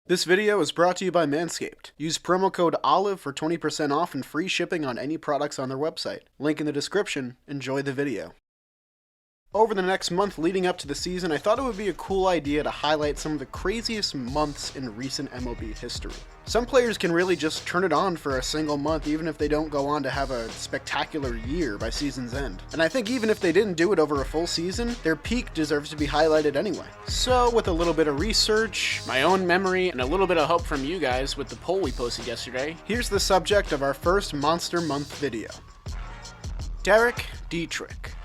This video is brought to you by Manscaped. Use promo code OLIVE for 20% off and free shipping on any products on their website. Link in the description. Enjoy the video. Over the next month leading up to the season, I thought it would be a cool idea to highlight some of the craziest months in recent MLB history. Some players can really just turn it on for a single month even if they don't go on to have a spectacular year by season's end. And I think even if they didn't do it over a full season, their peak deserves to be highlighted anyway. So with a little bit of research, my own memory, and a little bit of help from you guys with the poll we posted yesterday, here's the subject of our first Monster Month video. Dietrich.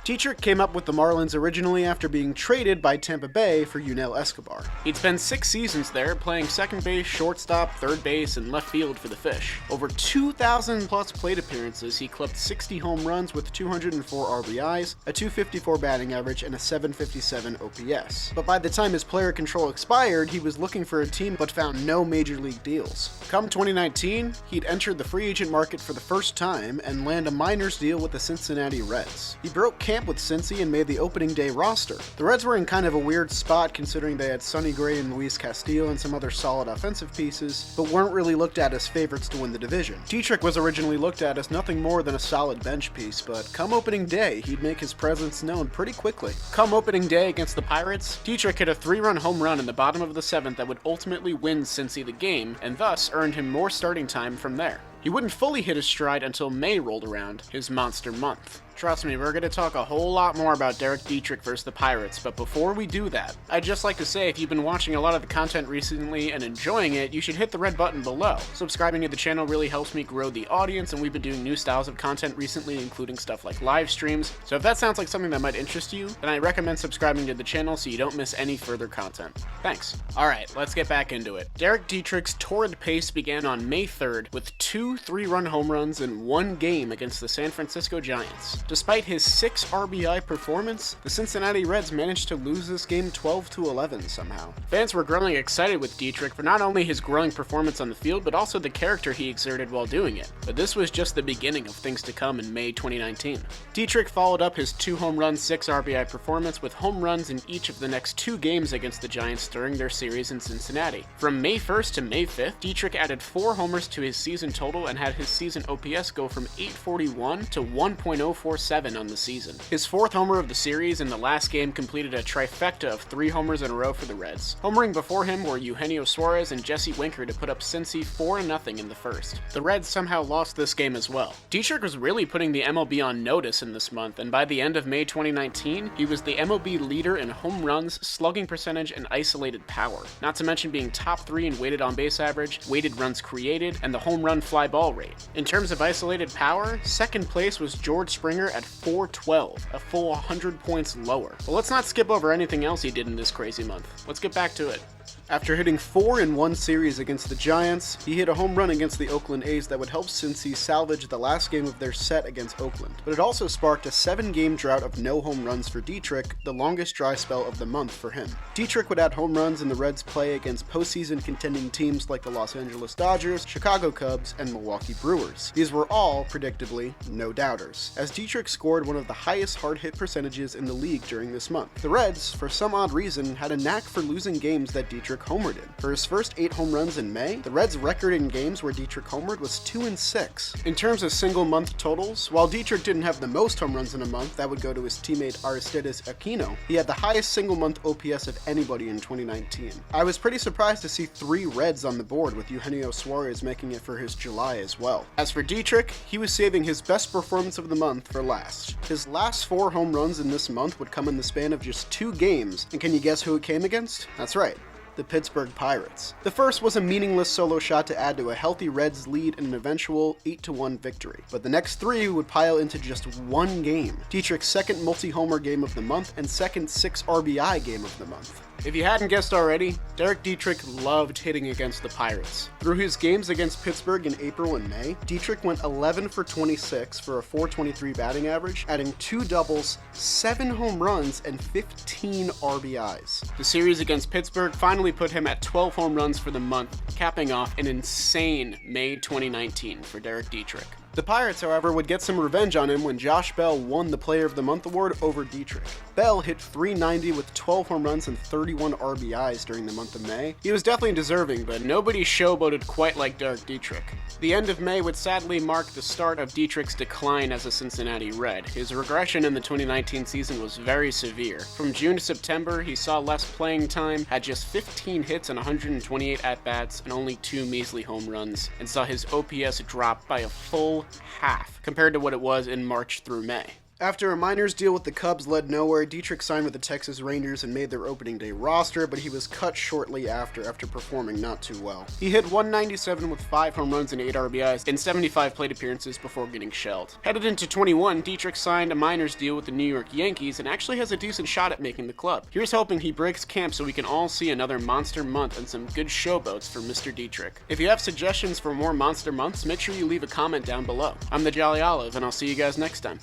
Dietrich came up with the Marlins originally after being traded by Tampa Bay for Yunel Escobar. He'd spent 6 seasons there, playing second base, shortstop, third base, and left field for the Fish. Over 2,000 plus plate appearances, he clipped 60 home runs with 204 RBIs, a 254 batting average, and a 757 OPS. But by the time his player control expired, he was looking for a team but found no major league deals. Come 2019, he'd entered the free agent market for the first time and land a minors deal with the Cincinnati Reds. He broke camp with Cincy and made the opening day roster. The Reds were in kind of a weird spot considering they had Sonny Gray and Luis Castillo and some other solid offensive pieces, but weren't really looked at as favorites to win the division. Dietrich was originally looked at as nothing more than a solid bench piece, but come opening day, he'd make his presence known pretty quickly. Come opening day against the Pirates, Dietrich hit a 3-run home run in the bottom of the 7th that would ultimately win Cincy the game, and thus earned him more starting time from there. He wouldn't fully hit his stride until May rolled around, his monster month. Trust me, we're going to talk a whole lot more about Derek Dietrich versus the Pirates, but before we do that, I'd just like to say if you've been watching a lot of the content recently and enjoying it, you should hit the red button below. Subscribing to the channel really helps me grow the audience, and we've been doing new styles of content recently, including stuff like live streams. So if that sounds like something that might interest you, then I recommend subscribing to the channel so you don't miss any further content. Thanks. Alright, let's get back into it. Derek Dietrich's torrid pace began on May 3rd with 2 3-run home runs in 1 game against the San Francisco Giants. Despite his 6 RBI performance, the Cincinnati Reds managed to lose this game 12-11 somehow. Fans were growing excited with Dietrich for not only his growing performance on the field, but also the character he exerted while doing it. But this was just the beginning of things to come in May 2019. Dietrich followed up his 2 home run, 6 RBI performance with home runs in each of the next 2 games against the Giants during their series in Cincinnati. From May 1st to May 5th, Dietrich added 4 homers to his season total and had his season OPS go from 841 to 1.047 on the season. His 4th homer of the series in the last game completed a trifecta of 3 homers in a row for the Reds. Homering before him were Eugenio Suarez and Jesse Winker to put up Cincy 4-0 in the first. The Reds somehow lost this game as well. Dietrich was really putting the MLB on notice in this month, and by the end of May 2019, he was the MLB leader in home runs, slugging percentage, and isolated power. Not to mention being top 3 in weighted on base average, weighted runs created, and the home run fly ball rate. In terms of isolated power, second place was George Springer at 412, a full 100 points lower. But let's not skip over anything else he did in this crazy month. Let's get back to it. After hitting 4 in 1 series against the Giants, he hit a home run against the Oakland A's that would help Cincy salvage the last game of their set against Oakland. But it also sparked a 7-game drought of no home runs for Dietrich, the longest dry spell of the month for him. Dietrich would add home runs in the Reds' play against postseason contending teams like the Los Angeles Dodgers, Chicago Cubs, and Milwaukee Brewers. These were all, predictably, no doubters, as Dietrich scored one of the highest hard hit percentages in the league during this month. The Reds, for some odd reason, had a knack for losing games that Dietrich homered in. For his first 8 home runs in May, the Reds' record in games where Dietrich homered was 2-6. In terms of single month totals, while Dietrich didn't have the most home runs in a month, that would go to his teammate Aristides Aquino, he had the highest single month OPS of anybody in 2019. I was pretty surprised to see 3 Reds on the board, with Eugenio Suarez making it for his July as well. As for Dietrich, he was saving his best performance of the month for last. His last 4 home runs in this month would come in the span of just 2 games, and can you guess who it came against? That's right, the Pittsburgh Pirates. The first was a meaningless solo shot to add to a healthy Reds lead in an eventual 8-1 victory, but the next 3 would pile into just 1 game. Dietrich's second multi-homer game of the month and second 6 RBI game of the month. If you hadn't guessed already, Derek Dietrich loved hitting against the Pirates. Through his games against Pittsburgh in April and May, Dietrich went 11 for 26 for a .423 batting average, adding 2 doubles, 7 home runs, and 15 RBIs. The series against Pittsburgh finally put him at 12 home runs for the month, capping off an insane May 2019 for Derek Dietrich. The Pirates, however, would get some revenge on him when Josh Bell won the Player of the Month award over Dietrich. Bell hit .390 with 12 home runs and 31 RBIs during the month of May. He was definitely deserving, but nobody showboated quite like Derek Dietrich. The end of May would sadly mark the start of Dietrich's decline as a Cincinnati Red. His regression in the 2019 season was very severe. From June to September, he saw less playing time, had just 15 hits and 128 at-bats, and only 2 measly home runs, and saw his OPS drop by a full half compared to what it was in March through May. After a minors deal with the Cubs led nowhere, Dietrich signed with the Texas Rangers and made their opening day roster, but he was cut shortly after performing not too well. He hit .197 with 5 home runs and 8 RBIs in 75 plate appearances before getting shelled. Headed into 21, Dietrich signed a minors deal with the New York Yankees and actually has a decent shot at making the club. Here's hoping he breaks camp so we can all see another monster month and some good showboats for Mr. Dietrich. If you have suggestions for more monster months, make sure you leave a comment down below. I'm the Jolly Olive, and I'll see you guys next time.